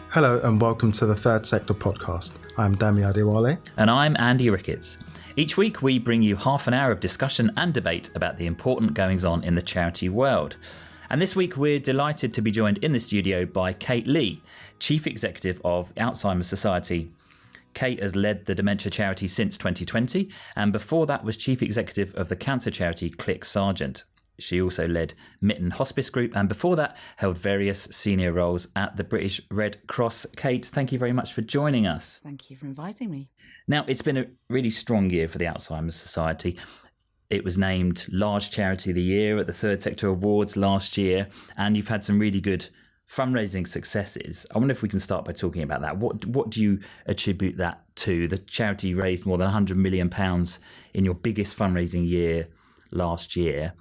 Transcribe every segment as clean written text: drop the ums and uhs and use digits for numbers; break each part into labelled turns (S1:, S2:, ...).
S1: Hello and welcome to the Third Sector podcast. I'm Dami Adewale.
S2: And I'm Andy Ricketts. Each week we bring you half an hour of discussion and debate about the important goings-on in the charity world. And this week we're delighted to be joined in the studio by Kate Lee, Chief Executive of Alzheimer's Society. Kate has led the dementia charity since 2020, and before that was Chief Executive of the cancer charity Click Sargent. She also led Mitten Hospice Group, and before that held various senior roles at the British Red Cross. Kate, thank you very much for joining us.
S3: Thank you for inviting me.
S2: Now, it's been a really strong year for the Alzheimer's Society. It was named Large Charity of the Year at the Third Sector Awards last year, and you've had some really good fundraising successes. I wonder if we can start by talking about that. What do you attribute that to? The charity raised more than £100 million in your biggest fundraising year last year.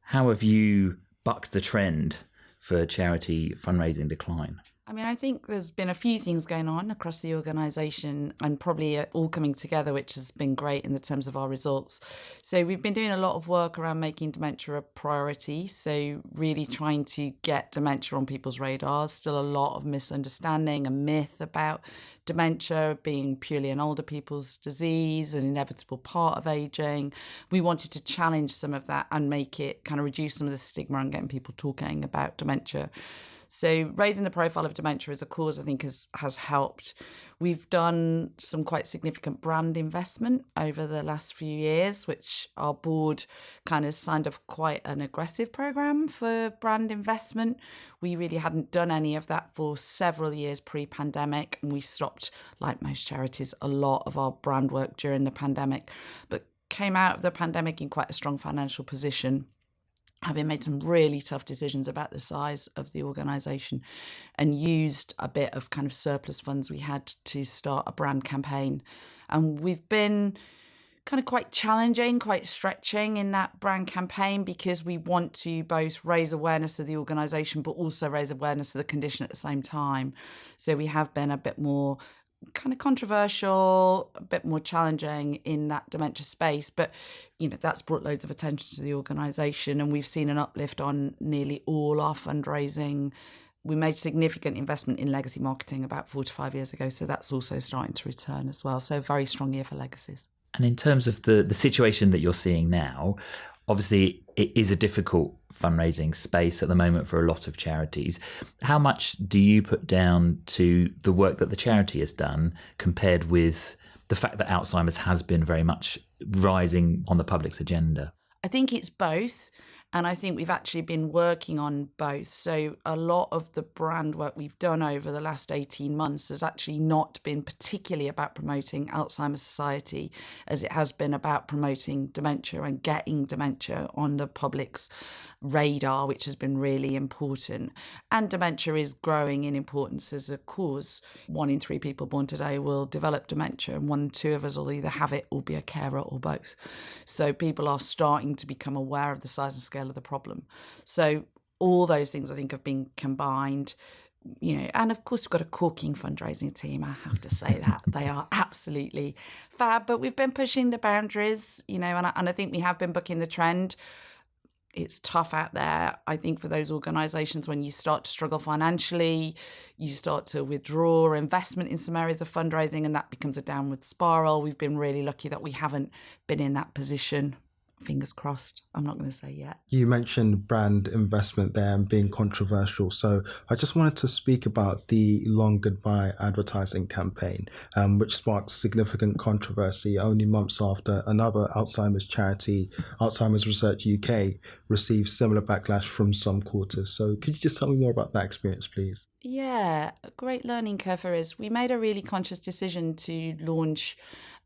S2: How have you bucked the trend for charity fundraising decline?
S3: I mean, I think there's been a few things going on across the organisation and probably all coming together, which has been great in the terms of our results. So we've been doing a lot of work around making dementia a priority. So really trying to get dementia on people's radars. Still a lot of misunderstanding and myth about dementia being purely an older people's disease, an inevitable part of ageing. We wanted to challenge some of that and make it kind of reduce some of the stigma and getting people talking about dementia. So raising the profile of dementia as a cause, I think, has helped. We've done some quite significant brand investment over the last few years, which our board kind of signed up quite an aggressive program for brand investment. We really hadn't done any of that for several years pre-pandemic, and we stopped, like most charities, a lot of our brand work during the pandemic, but came out of the pandemic in quite a strong financial position, having made some really tough decisions about the size of the organisation, and used a bit of kind of surplus funds we had to start a brand campaign. And we've been kind of quite challenging, quite stretching in that brand campaign, because we want to both raise awareness of the organisation but also raise awareness of the condition at the same time. So we have been a bit more kind of controversial, a bit more challenging in that dementia space, but that's brought loads of attention to the organisation, and we've seen an uplift on nearly all our fundraising. We made significant investment in legacy marketing about 4 to 5 years ago, so that's also starting to return as well. So a very strong year for legacies.
S2: And in terms of the situation that you're seeing now, obviously it is a difficult fundraising space at the moment for a lot of charities. How much do you put down to the work that the charity has done compared with the fact that Alzheimer's has been very much rising on the public's agenda?
S3: I think it's both. And I think we've actually been working on both. So a lot of the brand work we've done over the last 18 months has actually not been particularly about promoting Alzheimer's Society, as it has been about promoting dementia and getting dementia on the public's radar, which has been really important. And dementia is growing in importance as a cause. 1 in 3 people born today will develop dementia, and 1 in 2 of us will either have it or be a carer or both. So people are starting to become aware of the size and scale of the problem. So all those things, I think, have been combined. And of course we've got a corking fundraising team, I have to say that. They are absolutely fab, but we've been pushing the boundaries, and I think we have been bucking the trend. It's tough out there, I think, for those organisations. When you start to struggle financially, you start to withdraw investment in some areas of fundraising, and that becomes a downward spiral. We've been really lucky that we haven't been in that position. Fingers crossed. I'm not going to say yet.
S1: You mentioned brand investment there and being controversial. So I just wanted to speak about the Long Goodbye advertising campaign, which sparked significant controversy only months after another Alzheimer's charity, Alzheimer's Research UK, received similar backlash from some quarters. So could you just tell me more about that experience, please?
S3: Yeah, a great learning curve for us. We made a really conscious decision to launch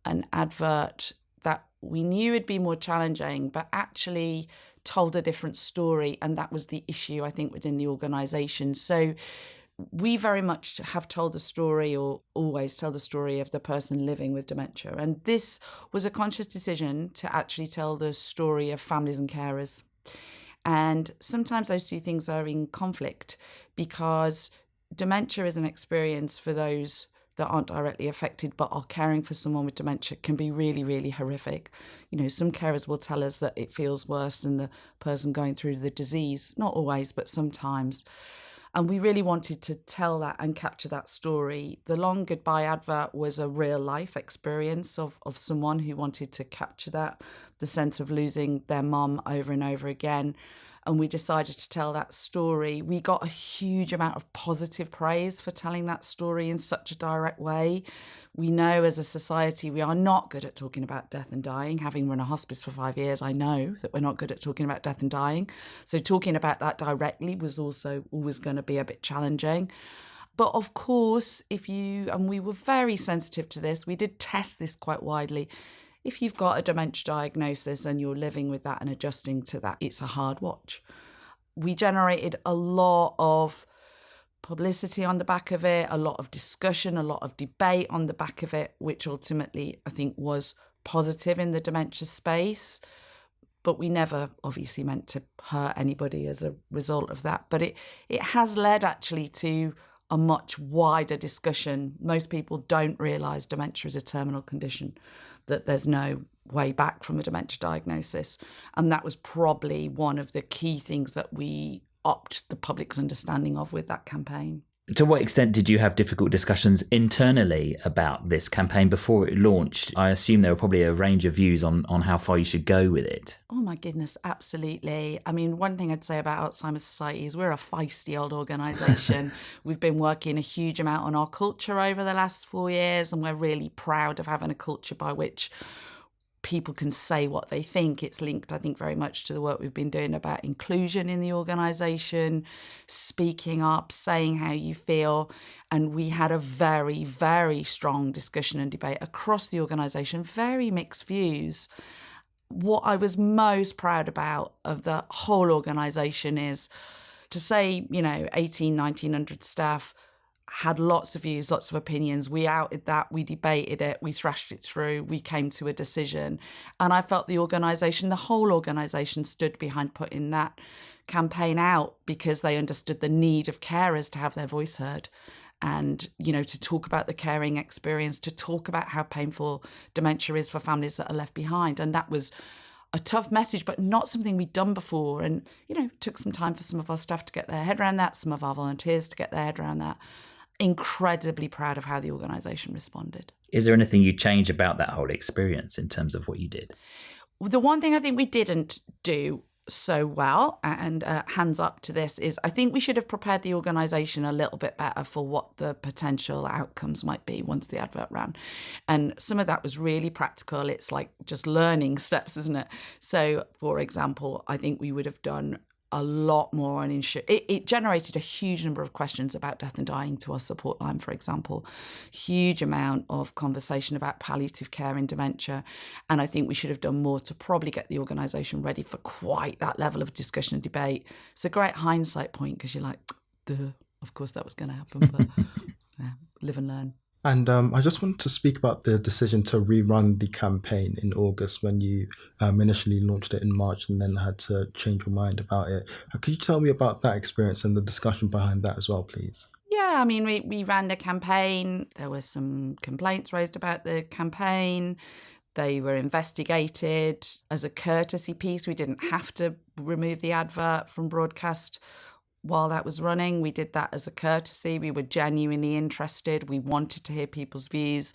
S3: an advert that we knew would be more challenging, but actually told a different story. And that was the issue, I think, within the organisation. So we very much have told the story, or always tell the story, of the person living with dementia. And this was a conscious decision to actually tell the story of families and carers. And sometimes those two things are in conflict, because dementia is an experience for those that aren't directly affected but are caring for someone with dementia can be really, really horrific. Some carers will tell us that it feels worse than the person going through the disease. Not always, but sometimes. And we really wanted to tell that and capture that story. The Long Goodbye advert was a real life experience of someone who wanted to capture that, the sense of losing their mum over and over again. And we decided to tell that story. We got a huge amount of positive praise for telling that story in such a direct way. We know as a society we are not good at talking about death and dying. Having run a hospice for 5 years, I know that we're not good at talking about death and dying. So talking about that directly was also always going to be a bit challenging. But of course, and we were very sensitive to this, we did test this quite widely. If you've got a dementia diagnosis and you're living with that and adjusting to that, it's a hard watch. We generated a lot of publicity on the back of it, a lot of discussion, a lot of debate on the back of it, which ultimately I think was positive in the dementia space. But we never obviously meant to hurt anybody as a result of that. But it has led actually to a much wider discussion. Most people don't realise dementia is a terminal condition, that there's no way back from a dementia diagnosis. And that was probably one of the key things that we upped the public's understanding of with that campaign.
S2: To what extent did you have difficult discussions internally about this campaign before it launched? I assume there were probably a range of views on how far you should go with it.
S3: Oh my goodness, absolutely. I mean, one thing I'd say about Alzheimer's Society is we're a feisty old organisation. We've been working a huge amount on our culture over the last 4 years, and we're really proud of having a culture by which people can say what they think. It's linked, I think, very much to the work we've been doing about inclusion in the organisation, speaking up, saying how you feel. And we had a very, very strong discussion and debate across the organisation, very mixed views. What I was most proud about of the whole organisation is to say, 1900 staff had lots of views, lots of opinions. We outed that, we debated it, we thrashed it through, we came to a decision. And I felt the whole organisation stood behind putting that campaign out because they understood the need of carers to have their voice heard and, to talk about the caring experience, to talk about how painful dementia is for families that are left behind. And that was a tough message, but not something we'd done before. And, took some time for some of our staff to get their head around that, some of our volunteers to get their head around that. Incredibly proud of how the organisation responded.
S2: Is there anything you change about that whole experience in terms of what you did?
S3: The one thing I think we didn't do so well, and hands up to this, is I think we should have prepared the organisation a little bit better for what the potential outcomes might be once the advert ran. And some of that was really practical. It's like just learning steps, isn't it? So, for example, I think we would have done a lot more on it generated a huge number of questions about death and dying to our support line, for example. Huge amount of conversation about palliative care in dementia. And I think we should have done more to probably get the organisation ready for quite that level of discussion and debate. It's a great hindsight point because you're like, duh, of course that was going to happen, but yeah, live and learn.
S1: And I just wanted to speak about the decision to rerun the campaign in August when you initially launched it in March and then had to change your mind about it. Could you tell me about that experience and the discussion behind that as well, please?
S3: Yeah, I mean, we ran the campaign. There were some complaints raised about the campaign. They were investigated as a courtesy piece. We didn't have to remove the advert from broadcast while that was running. We did that as a courtesy. We were genuinely interested. We wanted to hear people's views.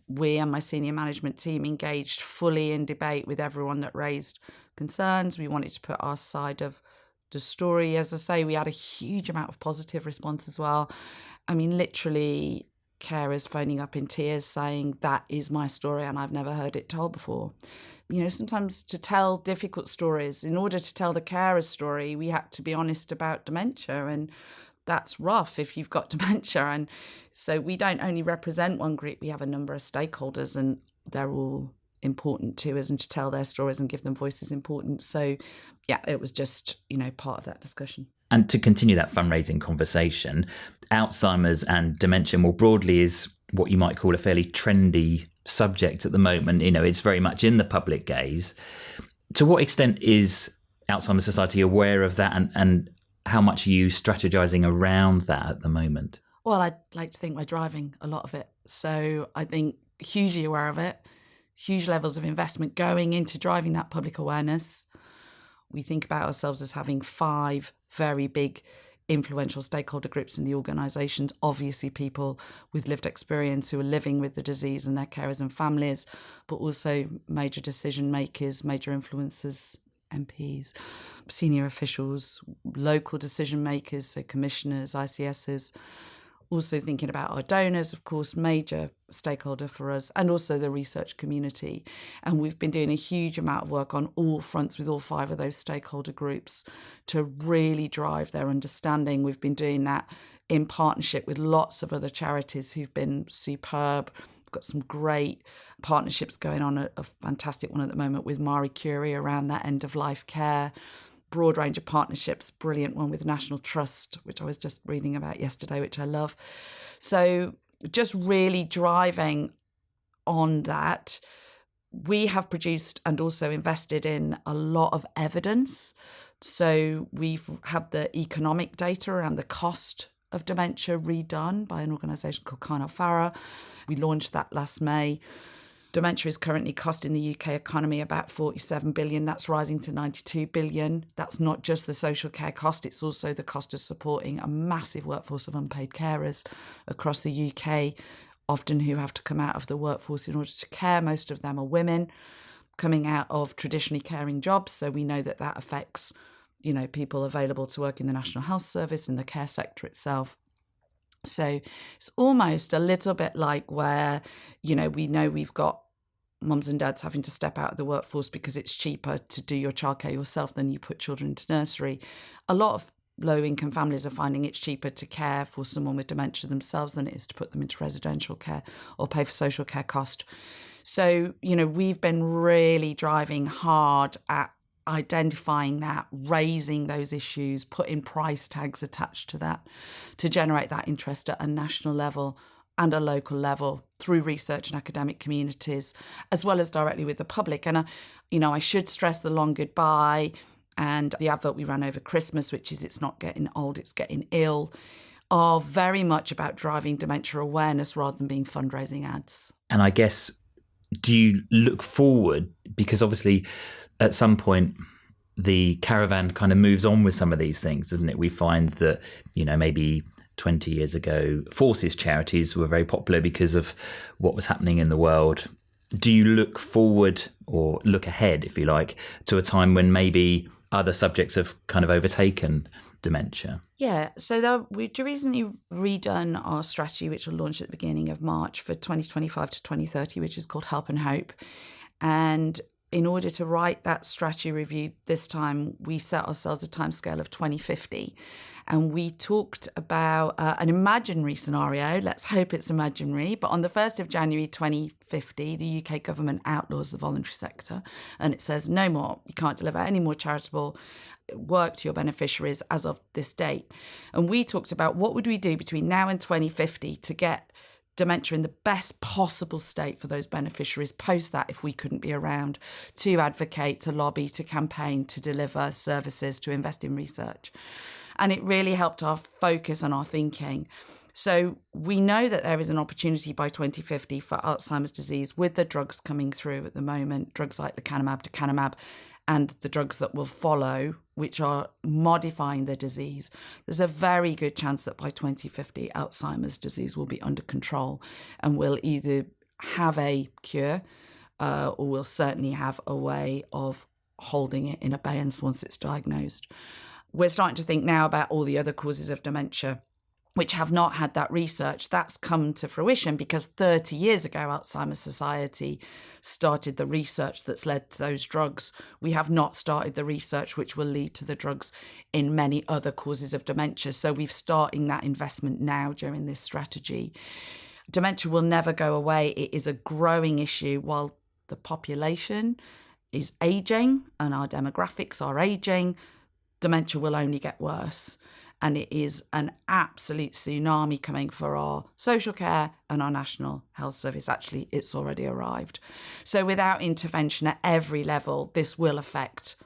S3: We and my senior management team engaged fully in debate with everyone that raised concerns. We wanted to put our side of the story. As I say, we had a huge amount of positive response as well. I mean, literally carers phoning up in tears saying, that is my story and I've never heard it told before. Sometimes to tell difficult stories, in order to tell the carer's story, we had to be honest about dementia, and that's rough if you've got dementia. And so we don't only represent one group, we have a number of stakeholders and they're all important to us, and to tell their stories and give them voice is important. So yeah, it was just, part of that discussion.
S2: And to continue that fundraising conversation, Alzheimer's and dementia more broadly is what you might call a fairly trendy subject at the moment. It's very much in the public gaze. To what extent is Alzheimer's Society aware of that, and how much are you strategizing around that at the moment?
S3: Well, I'd like to think we're driving a lot of it. So I think hugely aware of it, huge levels of investment going into driving that public awareness. We think about ourselves as having 5 very big influential stakeholder groups in the organisations, obviously people with lived experience who are living with the disease and their carers and families, but also major decision makers, major influencers, MPs, senior officials, local decision makers, so commissioners, ICSs. Also thinking about our donors, of course, major stakeholder for us, and also the research community. And we've been doing a huge amount of work on all fronts with all 5 of those stakeholder groups to really drive their understanding. We've been doing that in partnership with lots of other charities who've been superb. We've got some great partnerships going on, a fantastic one at the moment with Marie Curie around that end-of-life care. Broad range of partnerships, brilliant one with National Trust, which I was just reading about yesterday, which I love. So just really driving on that. We have produced and also invested in a lot of evidence. So we've had the economic data around the cost of dementia redone by an organisation called Carnell Farrar. We launched that last May. Dementia is currently costing the UK economy about 47 billion. That's rising to 92 billion. That's not just the social care cost, it's also the cost of supporting a massive workforce of unpaid carers across the UK, often who have to come out of the workforce in order to care. Most of them are women coming out of traditionally caring jobs. So we know that that affects, people available to work in the National Health Service, in the care sector itself. So it's almost a little bit like where, we know we've got mums and dads having to step out of the workforce because it's cheaper to do your childcare yourself than you put children into nursery. A lot of low-income families are finding it's cheaper to care for someone with dementia themselves than it is to put them into residential care or pay for social care cost. So, we've been really driving hard at identifying that, raising those issues, putting price tags attached to that to generate that interest at a national level and a local level through research and academic communities, as well as directly with the public. And, I should stress the long goodbye and the advert we ran over Christmas, which is It's Not Getting Old, It's Getting Ill, are very much about driving dementia awareness rather than being fundraising ads.
S2: And I guess, do you look forward? Because obviously at some point the caravan kind of moves on with some of these things, doesn't it? We find that, maybe 20 years ago, forces charities were very popular because of what was happening in the world. Do you look forward or look ahead, if you like, to a time when maybe other subjects have kind of overtaken dementia?
S3: Yeah, so we've recently redone our strategy, which will launch at the beginning of March for 2025 to 2030, which is called Help and Hope. And in order to write that strategy review this time, we set ourselves a timescale of 2050. And we talked about an imaginary scenario. Let's hope it's imaginary. But on the 1st of January 2050, the UK government outlaws the voluntary sector. And it says no more. You can't deliver any more charitable work to your beneficiaries as of this date. And we talked about what would we do between now and 2050 to get dementia in the best possible state for those beneficiaries post that, if we couldn't be around, to advocate, to lobby, to campaign, to deliver services, to invest in research. And it really helped our focus and our thinking. So we know that there is an opportunity by 2050 for Alzheimer's disease with the drugs coming through at the moment, drugs like lecanemab, donanemab, and the drugs that will follow, which are modifying the disease. There's a very good chance that by 2050, Alzheimer's disease will be under control and we'll either have a cure or we'll certainly have a way of holding it in abeyance once it's diagnosed. We're starting to think now about all the other causes of dementia which have not had that research. That's come to fruition because 30 years ago, Alzheimer's Society started the research that's led to those drugs. We have not started the research which will lead to the drugs in many other causes of dementia. So we're starting that investment now during this strategy. Dementia will never go away. It is a growing issue while the population is aging and our demographics are aging. Dementia will only get worse. And it is an absolute tsunami coming for our social care and our National Health Service. Actually, it's already arrived. So without intervention at every level, this will affect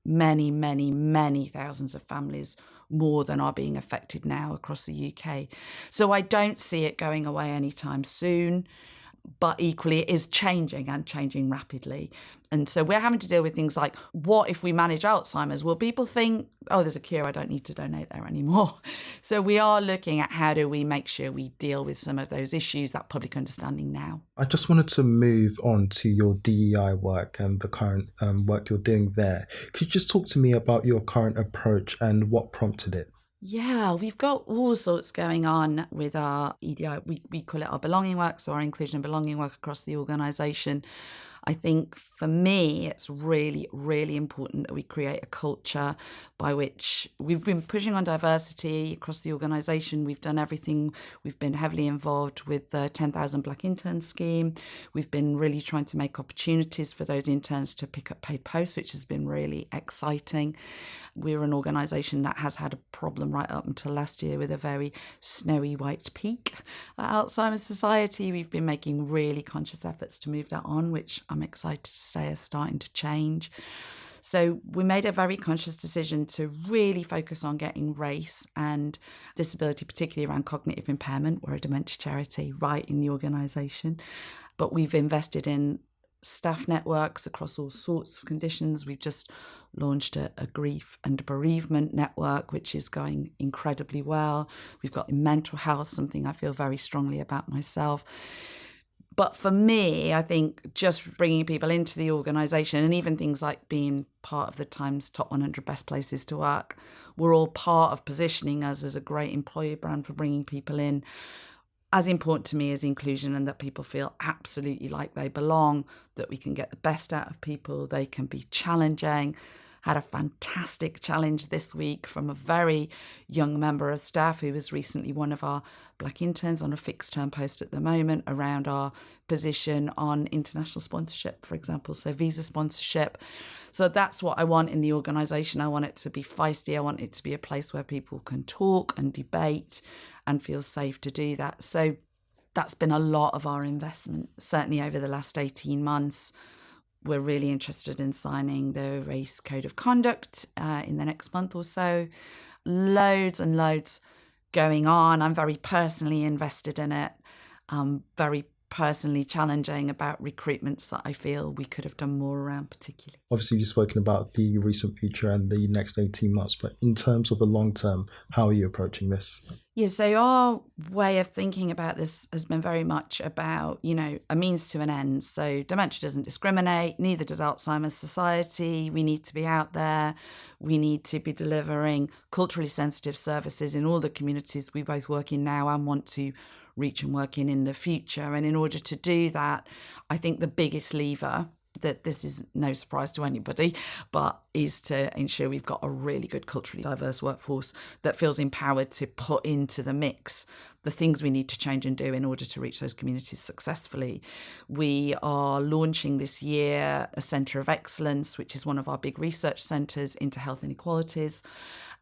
S3: many, many, many thousands of families, more than are being affected now across the UK. So I don't see it going away anytime soon. but equally it is changing and changing rapidly. And so we're having to deal with things like, what if we manage Alzheimer's? Will people think, oh, there's a cure, I don't need to donate there anymore? So we are looking at how do we make sure we deal with some of those issues, that public understanding now.
S1: I just wanted to move on to your DEI work and the current work you're doing there. Could you just talk to me about your current approach and what prompted it?
S3: Yeah, we've got all sorts going on with our EDI. We call it our belonging work, so our inclusion and belonging work across the organisation. I think for me, it's really, really important that we create a culture by which we've been pushing on diversity across the organisation. We've done everything. We've been heavily involved with the 10,000 Black Intern scheme. We've been really trying to make opportunities for those interns to pick up paid posts, which has been really exciting. We're an organisation that has had a problem right up until last year with a very snowy white peak at Alzheimer's Society. We've been making really conscious efforts to move that on, which I'm excited to say are starting to change. So we made a very conscious decision to really focus on getting race and disability, particularly around cognitive impairment. We're a dementia charity right in the organisation, but we've invested in staff networks across all sorts of conditions. We've just launched a grief and bereavement network, which is going incredibly well. We've got mental health, something I feel very strongly about myself. But for me, I think just bringing people into the organisation, and even things like being part of the Times Top 100 Best Places to Work, we're all part of positioning us as a great employer brand for bringing people in. As important to me as inclusion, and that people feel absolutely like they belong, that we can get the best out of people, they can be challenging. Had a fantastic challenge this week from a very young member of staff who was recently one of our Black interns on a fixed term post at the moment around our position on international sponsorship, for example, so visa sponsorship. So that's what I want in the organisation. I want it to be feisty. I want it to be a place where people can talk and debate and feel safe to do that. So that's been a lot of our investment, certainly over the last 18 months. We're really interested in signing the Race Code of Conduct in the next month or so. Loads and loads going on. I'm very personally invested in it. Very personally challenging about recruitments that I feel we could have done more around particularly.
S1: Obviously, you've spoken about the recent future and the next 18 months, but in terms of the long term, how are you approaching this?
S3: Yeah, so our way of thinking about this has been very much about, a means to an end. So dementia doesn't discriminate, neither does Alzheimer's Society. We need to be out there. We need to be delivering culturally sensitive services in all the communities we both work in now and want to reach and work in the future. And in order to do that, I think the biggest lever, that this is no surprise to anybody, but is to ensure we've got a really good culturally diverse workforce that feels empowered to put into the mix the things we need to change and do in order to reach those communities successfully. We are launching this year a Centre of Excellence, which is one of our big research centres into health inequalities.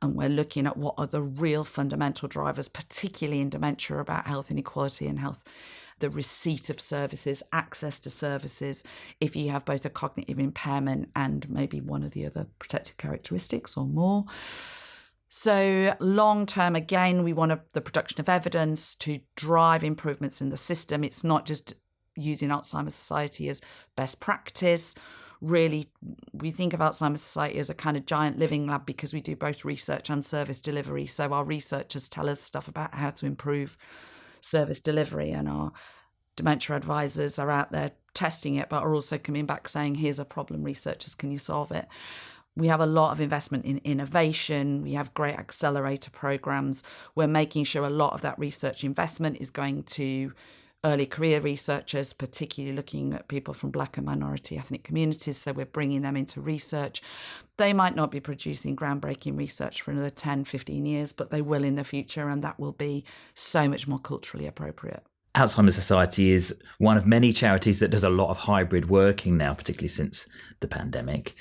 S3: And we're looking at what are the real fundamental drivers, particularly in dementia, about health inequality and health, the receipt of services, access to services, if you have both a cognitive impairment and maybe one of the other protected characteristics or more. So long term, again, we want the production of evidence to drive improvements in the system. It's not just using Alzheimer's Society as best practice. Really, we think of Alzheimer's Society as a kind of giant living lab because we do both research and service delivery. So our researchers tell us stuff about how to improve service delivery, and our dementia advisors are out there testing it, but are also coming back saying, here's a problem, researchers, can you solve it? We have a lot of investment in innovation. We have great accelerator programs. We're making sure a lot of that research investment is going to early career researchers, particularly looking at people from Black and minority ethnic communities. So we're bringing them into research. They might not be producing groundbreaking research for another 10, 15 years, but they will in the future, and that will be so much more culturally appropriate.
S2: Alzheimer's Society is one of many charities that does a lot of hybrid working now, particularly since the pandemic.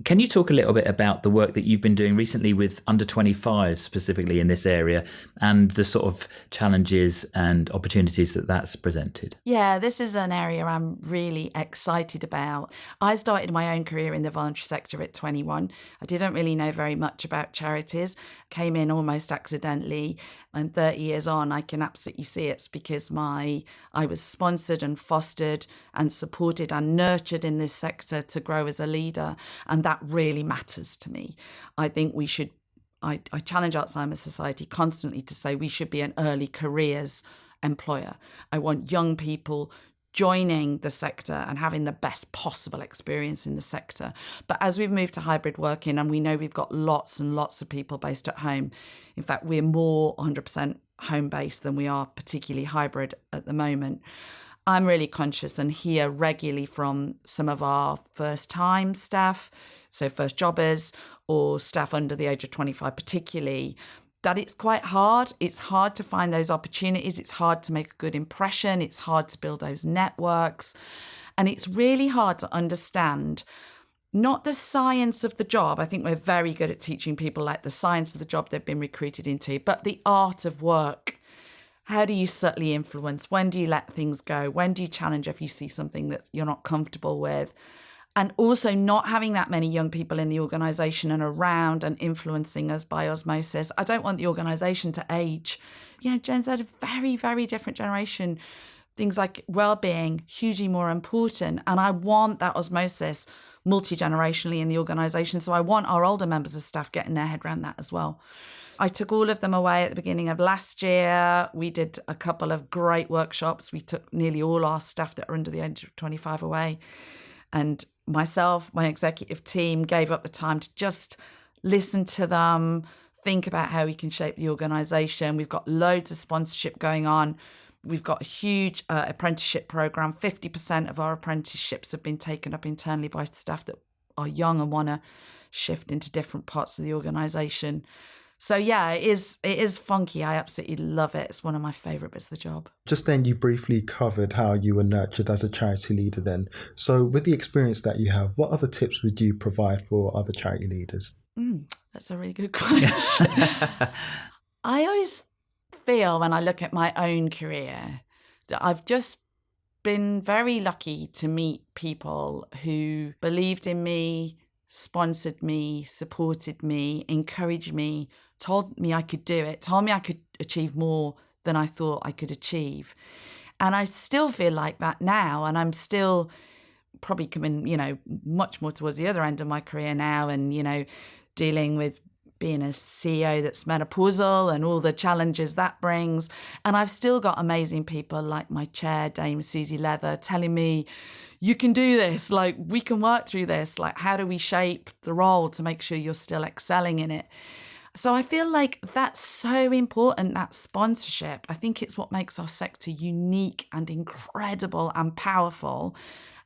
S2: Can you talk a little bit about the work that you've been doing recently with under 25 specifically in this area and the sort of challenges and opportunities that that's presented?
S3: Yeah, this is an area I'm really excited about. I started my own career in the voluntary sector at 21. I didn't really know very much about charities, came in almost accidentally, and 30 years on, I can absolutely see it's because I was sponsored and fostered and supported and nurtured in this sector to grow as a leader. And that really matters to me. I think we should, I challenge Alzheimer's Society constantly to say we should be an early careers employer. I want young people joining the sector and having the best possible experience in the sector. But as we've moved to hybrid working, and we know we've got lots and lots of people based at home, in fact, we're more 100% home-based than we are particularly hybrid at the moment. I'm really conscious and hear regularly from some of our first-time staff, so first jobbers or staff under the age of 25 particularly, that it's quite hard. It's hard to find those opportunities. It's hard to make a good impression. It's hard to build those networks. And it's really hard to understand not the science of the job. I think we're very good at teaching people like the science of the job they've been recruited into, but the art of work. How do you subtly influence? When do you let things go? When do you challenge if you see something that you're not comfortable with? And also not having that many young people in the organisation and around and influencing us by osmosis. I don't want the organisation to age. Gen Z, a very, very different generation. Things like well-being, hugely more important. And I want that osmosis multi-generationally in the organisation. So I want our older members of staff getting their head around that as well. I took all of them away at the beginning of last year. We did a couple of great workshops. We took nearly all our staff that are under the age of 25 away. And myself, my executive team gave up the time to just listen to them, think about how we can shape the organisation. We've got loads of sponsorship going on. We've got a huge apprenticeship programme. 50% of our apprenticeships have been taken up internally by staff that are young and want to shift into different parts of the organisation. So yeah, it is funky. I absolutely love it. It's one of my favourite bits of the job.
S1: Just then you briefly covered how you were nurtured as a charity leader then. So with the experience that you have, what other tips would you provide for other charity leaders?
S3: That's a really good question. I always feel when I look at my own career that I've just been very lucky to meet people who believed in me, sponsored me, supported me, encouraged me, told me I could do it, told me I could achieve more than I thought I could achieve. And I still feel like that now. And I'm still probably coming, much more towards the other end of my career now and, dealing with being a CEO that's menopausal and all the challenges that brings. And I've still got amazing people like my chair, Dame Susie Leather, telling me, you can do this, like we can work through this, like how do we shape the role to make sure you're still excelling in it? So I feel like that's so important, that sponsorship. I think it's what makes our sector unique and incredible and powerful.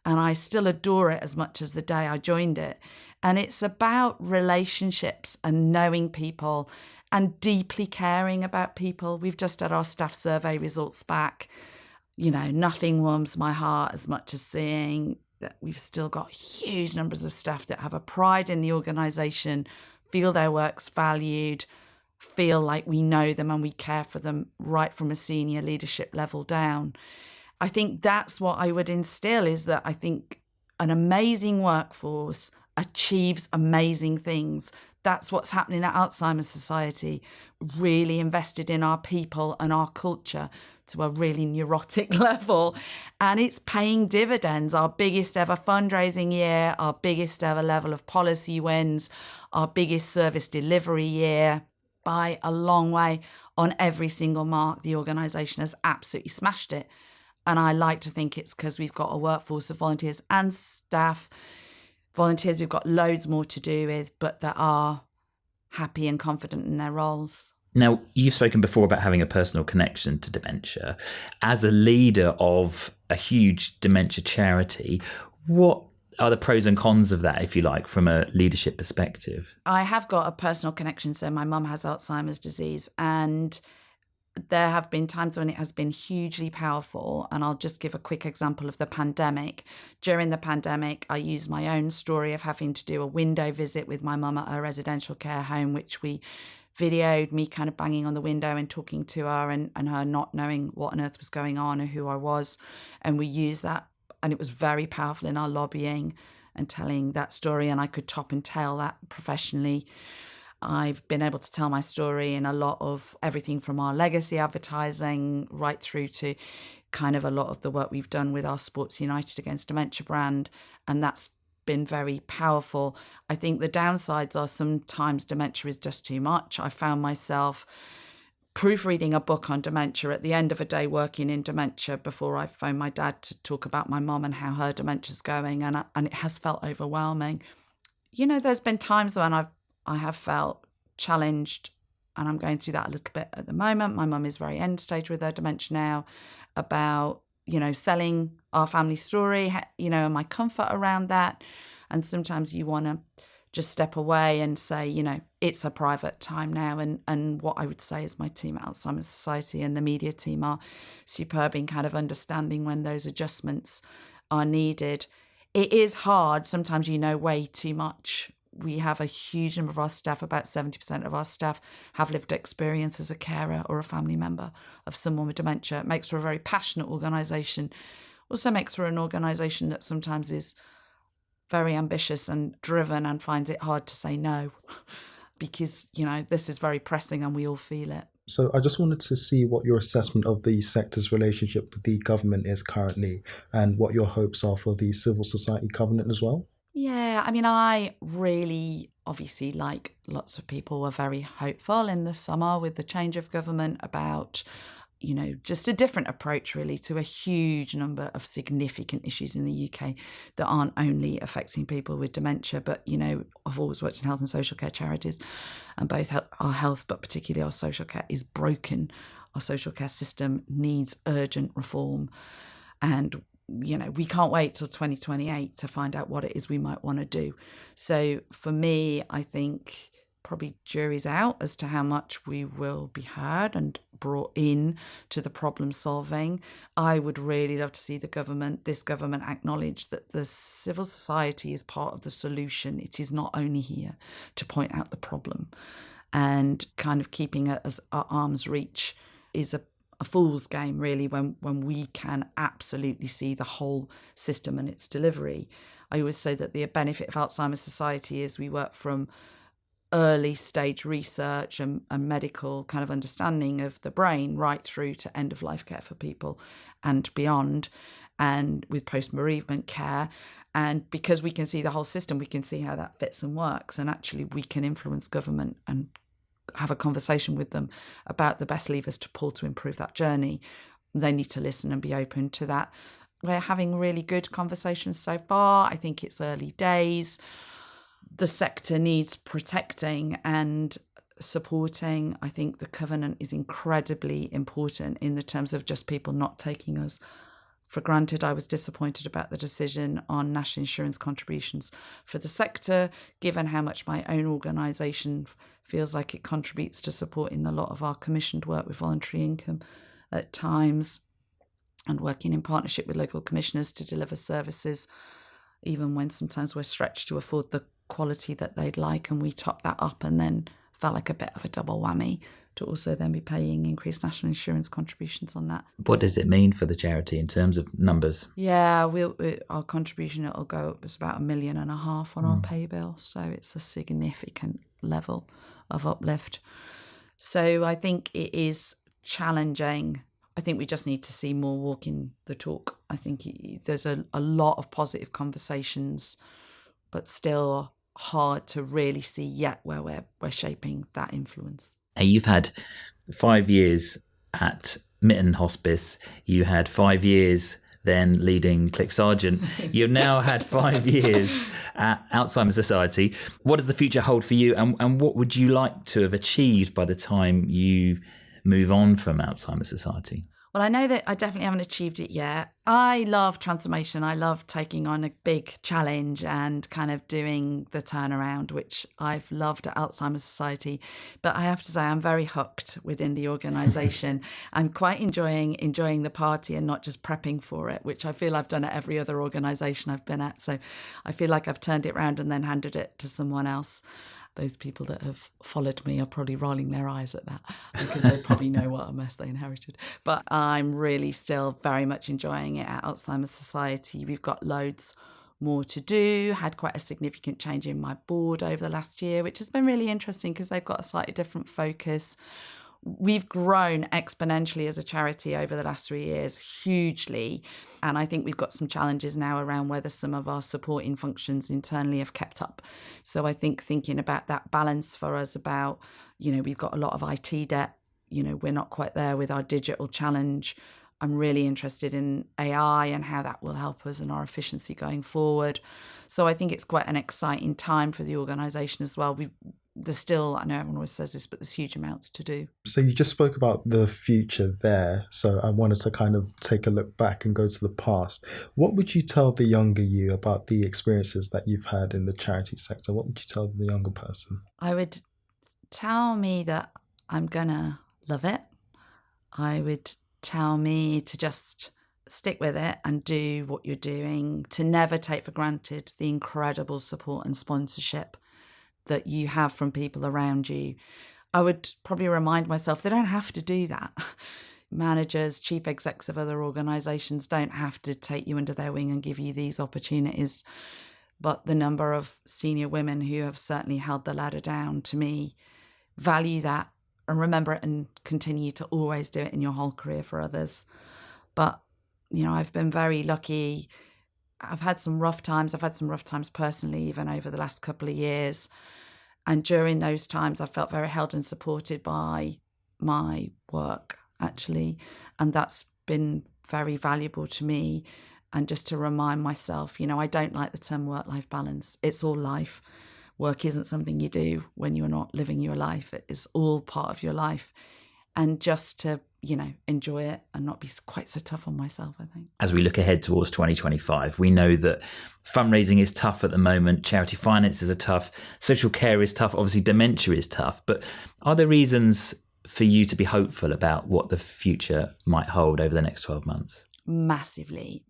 S3: And I still adore it as much as the day I joined it. And it's about relationships and knowing people and deeply caring about people. We've just had our staff survey results back. Nothing warms my heart as much as seeing that we've still got huge numbers of staff that have a pride in the organisation, feel their work's valued, feel like we know them and we care for them right from a senior leadership level down. I think that's what I would instill, is that I think an amazing workforce achieves amazing things. That's what's happening at Alzheimer's Society, really invested in our people and our culture to a really neurotic level. And it's paying dividends. Our biggest ever fundraising year, our biggest ever level of policy wins, our biggest service delivery year by a long way. On every single mark, the organisation has absolutely smashed it. And I like to think it's because we've got a workforce of volunteers and staff. Volunteers we've got loads more to do with, but that are happy and confident in their roles.
S2: Now, you've spoken before about having a personal connection to dementia. As a leader of a huge dementia charity, what are the pros and cons of that, if you like, from a leadership perspective?
S3: I have got a personal connection. So my mum has Alzheimer's disease, and there have been times when it has been hugely powerful. And I'll just give a quick example of the pandemic. During the pandemic, I used my own story of having to do a window visit with my mum at her residential care home, which we videoed, me kind of banging on the window and talking to her, and her not knowing what on earth was going on or who I was. And we used that, and it was very powerful in our lobbying and telling that story, and I could top and tail that professionally. I've been able to tell my story in a lot of everything from our legacy advertising right through to kind of a lot of the work we've done with our Sports United Against Dementia brand. And that's been very powerful. I think the downsides are sometimes dementia is just too much. I found myself proofreading a book on dementia at the end of a day working in dementia before I phoned my dad to talk about my mum and how her dementia's going. And it has felt overwhelming. You know, there's been times when I have felt challenged, and I'm going through that a little bit at the moment. My mum is very end stage with her dementia now, about, you know, selling our family story, you know, and my comfort around that. And sometimes you want to just step away and say, you know, it's a private time now. And what I would say is my team at Alzheimer's Society and the media team are superb in kind of understanding when those adjustments are needed. It is hard. Sometimes you know way too much. We have a huge number of our staff, about 70% of our staff have lived experience as a carer or a family member of someone with dementia. It makes for a very passionate organisation. Also makes for an organisation that sometimes is very ambitious and driven and finds it hard to say no because, you know, this is very pressing and we all feel it.
S1: So I just wanted to see what your assessment of the sector's relationship with the government is currently, and what your hopes are for the civil society covenant as well.
S3: Yeah, I mean, I really, obviously, like lots of people, were very hopeful in the summer with the change of government about, you know, just a different approach really to a huge number of significant issues in the UK that aren't only affecting people with dementia, but, you know, I've always worked in health and social care charities, and both our health, but particularly our social care, is broken. Our social care system needs urgent reform, and you know, we can't wait till 2028 to find out what it is we might want to do. So for me, I think probably jury's out as to how much we will be heard and brought in to the problem solving. I would really love to see this government acknowledge that the civil society is part of the solution. It is not only here to point out the problem, and kind of keeping it as at arm's reach is a fool's game, really, when we can absolutely see the whole system and its delivery. I always say that the benefit of Alzheimer's Society is we work from early stage research and medical kind of understanding of the brain right through to end of life care for people and beyond, and with post-bereavement care. And because we can see the whole system, we can see how that fits and works, and actually we can influence government and have a conversation with them about the best levers to pull to improve that journey. They need to listen and be open to that. We're having really good conversations so far. I think it's early days. The sector needs protecting and supporting. I think the covenant is incredibly important in the terms of just people not taking us for granted. I was disappointed about the decision on national insurance contributions for the sector, given how much my own organisation feels like it contributes to supporting a lot of our commissioned work with voluntary income at times, and working in partnership with local commissioners to deliver services, even when sometimes we're stretched to afford the quality that they'd like, and we top that up and then felt like a bit of a double whammy to also then be paying increased national insurance contributions on that.
S2: What does it mean for the charity in terms of numbers?
S3: Yeah, our contribution, it'll go up, it's about $1.5 million on our pay bill. So it's a significant level of uplift. So I think it is challenging. I think we just need to see more walking the talk. I think there's a lot of positive conversations, but still hard to really see yet where we're shaping that influence.
S2: You've had 5 years at Mitten Hospice. You had 5 years then leading Click Sargent. You've now had 5 years at Alzheimer's Society. What does the future hold for you, and what would you like to have achieved by the time you move on from Alzheimer's Society?
S3: Well, I know that I definitely haven't achieved it yet. I love transformation. I love taking on a big challenge and kind of doing the turnaround, which I've loved at Alzheimer's Society. But I have to say, I'm very hooked within the organisation. I'm quite enjoying the party and not just prepping for it, which I feel I've done at every other organisation I've been at. So I feel like I've turned it around and then handed it to someone else. Those people that have followed me are probably rolling their eyes at that because they probably know what a mess they inherited. But I'm really still very much enjoying it at Alzheimer's Society. We've got loads more to do, had quite a significant change in my board over the last year, which has been really interesting because they've got a slightly different focus. We've grown exponentially as a charity over the last 3 years, hugely. And I think we've got some challenges now around whether some of our supporting functions internally have kept up. So I think thinking about that balance for us about, we've got a lot of IT debt, we're not quite there with our digital challenge. I'm really interested in AI and how that will help us and our efficiency going forward. So I think it's quite an exciting time for the organisation as well. There's still, I know everyone always says this, but there's huge amounts to do.
S1: So you just spoke about the future there. So I wanted to kind of take a look back and go to the past. What would you tell the younger you about the experiences that you've had in the charity sector? What would you tell the younger person?
S3: I would tell me that I'm going to love it. I would tell me to just stick with it and do what you're doing, to never take for granted the incredible support and sponsorship that you have from people around you. I would probably remind myself they don't have to do that. Managers, chief execs of other organisations don't have to take you under their wing and give you these opportunities. But the number of senior women who have certainly held the ladder down, to me, value that and remember it and continue to always do it in your whole career for others. But, I've been very lucky. I've had some rough times. I've had some rough times personally, even over the last couple of years. And during those times, I felt very held and supported by my work, actually. And that's been very valuable to me. And just to remind myself, I don't like the term work-life balance. It's all life. Work isn't something you do when you're not living your life. It is all part of your life. And just to enjoy it and not be quite so tough on myself, I think.
S2: As we look ahead towards 2025, we know that fundraising is tough at the moment. Charity finances are tough. Social care is tough. Obviously, dementia is tough. But are there reasons for you to be hopeful about what the future might hold over the next 12 months?
S3: Massively.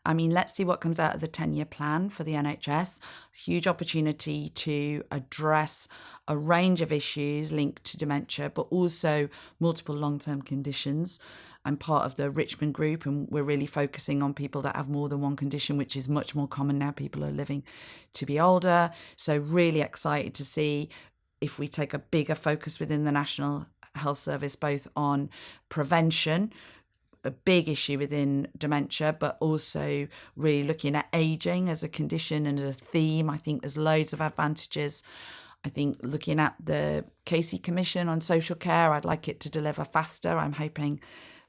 S3: I mean, let's see what comes out of the 10-year plan for the NHS. Huge opportunity to address a range of issues linked to dementia, but also multiple long-term conditions. I'm part of the Richmond group, and we're really focusing on people that have more than one condition, which is much more common now. People are living to be older. So really excited to see if we take a bigger focus within the National Health Service, both on prevention, a big issue within dementia, but also really looking at aging as a condition and as a theme. I think there's loads of advantages. I think looking at the Casey Commission on social care, I'd like it to deliver faster. I'm hoping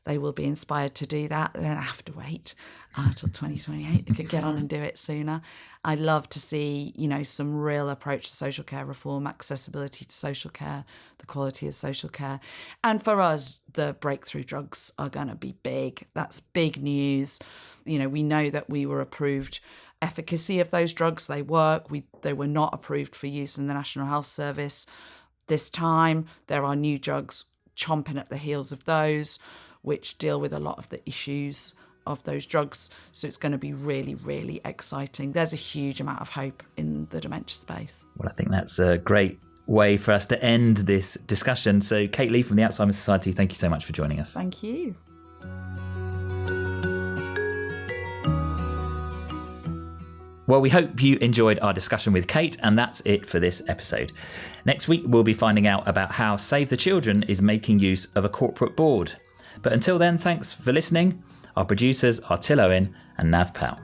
S3: they will be inspired to do that. They don't have to wait until 2028. They could get on and do it sooner. I'd love to see, some real approach to social care reform, accessibility to social care, the quality of social care. And for us, the breakthrough drugs are going to be big. That's big news. We know that we were approved. Efficacy of those drugs, they work. They were not approved for use in the National Health Service. This time, there are new drugs chomping at the heels of those, which deal with a lot of the issues of those drugs. So it's going to be really, really exciting. There's a huge amount of hope in the dementia space.
S2: Well, I think that's a great way for us to end this discussion. So Kate Lee from the Alzheimer's Society, thank you so much for joining us.
S3: Thank you.
S2: Well, we hope you enjoyed our discussion with Kate, and that's it for this episode. Next week, we'll be finding out about how Save the Children is making use of a corporate board. But until then, thanks for listening. Our producers are Till Owen and Nav Powell.